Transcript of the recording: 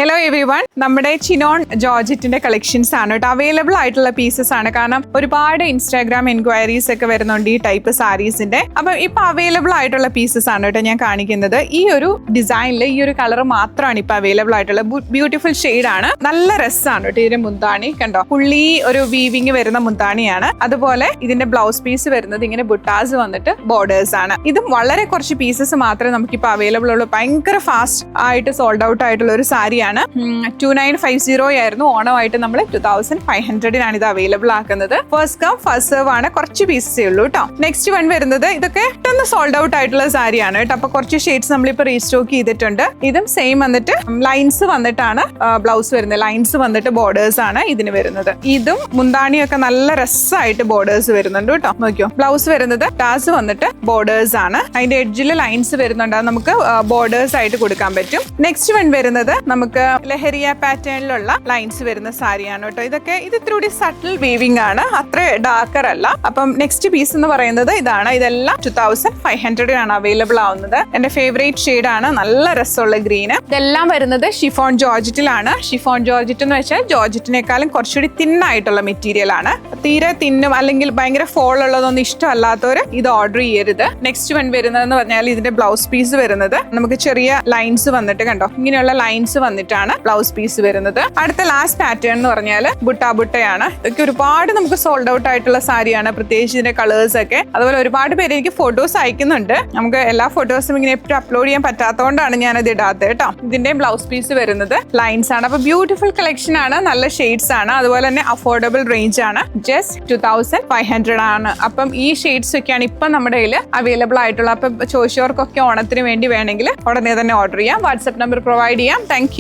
Hello every one, നമ്മുടെ chinon ജോർജറ്റിന്റെ collections ആണ് കേട്ടോ. അവൈലബിൾ ആയിട്ടുള്ള പീസസ് ആണ്. കാരണം ഒരുപാട് ഇൻസ്റ്റാഗ്രാം എൻക്വയറീസ് ഒക്കെ വരുന്നുണ്ട് ഈ ടൈപ്പ് സാരീസിന്റെ. അപ്പം ഇപ്പൊ അവൈലബിൾ ആയിട്ടുള്ള പീസസ് ആണ് കേട്ടോ ഞാൻ കാണിക്കുന്നത്. ഈ ഒരു ഡിസൈനിൽ ഈ ഒരു കളർ മാത്രമാണ് ഇപ്പൊ അവൈലബിൾ ആയിട്ടുള്ള. ബ്യൂട്ടിഫുൾ ഷെയ്ഡ് ആണ്, നല്ല രസമാണ് കേട്ടോ. ഇതിന്റെ മുന്താണി കണ്ടോ, പുള്ളി ഒരു വീവിങ് വരുന്ന മുന്താണിയാണ്. അതുപോലെ ഇതിന്റെ ബ്ലൗസ് പീസ് വരുന്നത് ഇങ്ങനെ ബുട്ടാസ് വന്നിട്ട് ബോർഡേഴ്സ് ആണ്. ഇതും വളരെ കുറച്ച് പീസസ് മാത്രമേ നമുക്കിപ്പോൾ അവൈലബിൾ ഉള്ളൂ. ഭയങ്കര ഫാസ്റ്റ് ആയിട്ട് സോൾഡ് ഔട്ട് ആയിട്ടുള്ള ഒരു സാരിയാണ്. 2950 ആയിരുന്നു. ഓണമായിട്ട് നമ്മൾ 2500 ഇത് അവൈലബിൾ ആക്കുന്നത്. ഫസ്റ്റ് കം ഫസ്റ്റ് സെർവ് ആണ്, കുറച്ച് പീസസേ ഉള്ളൂ കേട്ടോ. നെക്സ്റ്റ് വൺ വരുന്നത് ഇതൊക്കെ പെട്ടെന്ന് സോൾഡ് ഔട്ട് ആയിട്ടുള്ള സാരിയാണ് കേട്ടോ. അപ്പൊ കുറച്ച് ഷെയ്ഡ്സ് നമ്മളിപ്പോൾ റീസ്റ്റോക്ക് ചെയ്തിട്ടുണ്ട്. ഇതും സെയിം വന്നിട്ട് ലൈൻസ് വന്നിട്ടാണ് ബ്ലൗസ് വരുന്നത്. ലൈൻസ് വന്നിട്ട് ബോർഡേഴ്സ് ആണ് ഇതിന് വരുന്നത്. ഇതും മുന്താണിയൊക്കെ നല്ല രസമായിട്ട് ബോർഡേഴ്സ് വരുന്നുണ്ട് കേട്ടോ. നോക്കിയോ, ബ്ലൗസ് വരുന്നത് ടാസ് വന്നിട്ട് ബോർഡേഴ്സ് ആണ്. അതിന്റെ എഡ്ജിൽ ലൈൻസ് വരുന്നുണ്ട്, നമുക്ക് ബോർഡേഴ്സ് ആയിട്ട് കൊടുക്കാൻ പറ്റും. നെക്സ്റ്റ് വൺ വരുന്നത് നമുക്ക് ലഹരിയ പാറ്റേണിലുള്ള ലൈൻസ് വരുന്ന സാരിയാണ് കേട്ടോ. ഇത് ഇത്തിരി സട്ടിൽ വീവിംഗ് ആണ്, അത്ര ഡാർക്കർ അല്ല. അപ്പം നെക്സ്റ്റ് പീസ് എന്ന് പറയുന്നത് ഇതാണ്. ഇതെല്ലാം 2500 ആണ് അവൈലബിൾ ആവുന്നത്. എന്റെ ഫേവറേറ്റ് ഷെയ്ഡ് ആണ്, നല്ല രസമുള്ള ഗ്രീന്. ഇതെല്ലാം വരുന്നത് ഷിഫോൺ ജോർജറ്റിലാണ്. ഷിഫോൺ ജോർജറ്റ് എന്ന് വെച്ചാൽ ജോർജറ്റിനേക്കാളും കുറച്ചുകൂടി തിന്നായിട്ടുള്ള മെറ്റീരിയൽ ആണ്. തീരെ തിന്നും അല്ലെങ്കിൽ ഭയങ്കര ഫോൾ ഉള്ളതൊന്നും ഇഷ്ടമല്ലാത്തവർ ഇത് ഓർഡർ ചെയ്യരുത്. നെക്സ്റ്റ് വൺ വരുന്നതെന്ന് പറഞ്ഞാൽ ഇതിന്റെ ബ്ലൗസ് പീസ് വരുന്നത് നമുക്ക് ചെറിയ ലൈൻസ് വന്നിട്ട് കണ്ടോ, ഇങ്ങനെയുള്ള ലൈൻസ് വന്നിട്ടാണ് ബ്ലൗസ് പീസ് വരുന്നത്. അടുത്ത ലാസ്റ്റ് പാറ്റേൺ എന്ന് പറഞ്ഞാൽ ബുട്ടയാണ്. ഇതൊക്കെ ഒരുപാട് നമുക്ക് സോൾഡ് ഔട്ട് ആയിട്ടുള്ള സാരിയാണ്, പ്രത്യേകിച്ച് ഇതിന്റെ കളേഴ്സ് ഒക്കെ. അതുപോലെ ഒരുപാട് പേര് എനിക്ക് ഫോട്ടോസ് അയക്കുന്നുണ്ട്. നമുക്ക് എല്ലാ ഫോട്ടോസും ഇങ്ങനെ എപ്പോഴും അപ്ലോഡ് ചെയ്യാൻ പറ്റാത്തതുകൊണ്ടാണ് ഞാനത് ഇടാത്തത് കേട്ടോ. ഇതിന്റെ ബ്ലൗസ് പീസ് വരുന്നത് ലൈൻസ് ആണ്. അപ്പൊ ബ്യൂട്ടിഫുൾ കളക്ഷൻ ആണ്, നല്ല ഷെയ്ഡ്സ് ആണ്. അതുപോലെ തന്നെ അഫോർഡബിൾ റേഞ്ച് ആണ്, ജസ്റ്റ് 2500 ആണ്. അപ്പം ഈ ഷെയ്ഡ്സ് ഒക്കെയാണ് ഇപ്പം നമ്മുടെ കയ്യിൽ അവൈലബിൾ ആയിട്ടുള്ള. അപ്പം ചോദിച്ചവർക്കൊക്കെ ഓണത്തിന് വേണ്ടി വേണമെങ്കിൽ ഉടനെ തന്നെ ഓർഡർ ചെയ്യാം. വാട്സ്ആപ്പ് നമ്പർ പ്രൊവൈഡ് ചെയ്യാം. താങ്ക്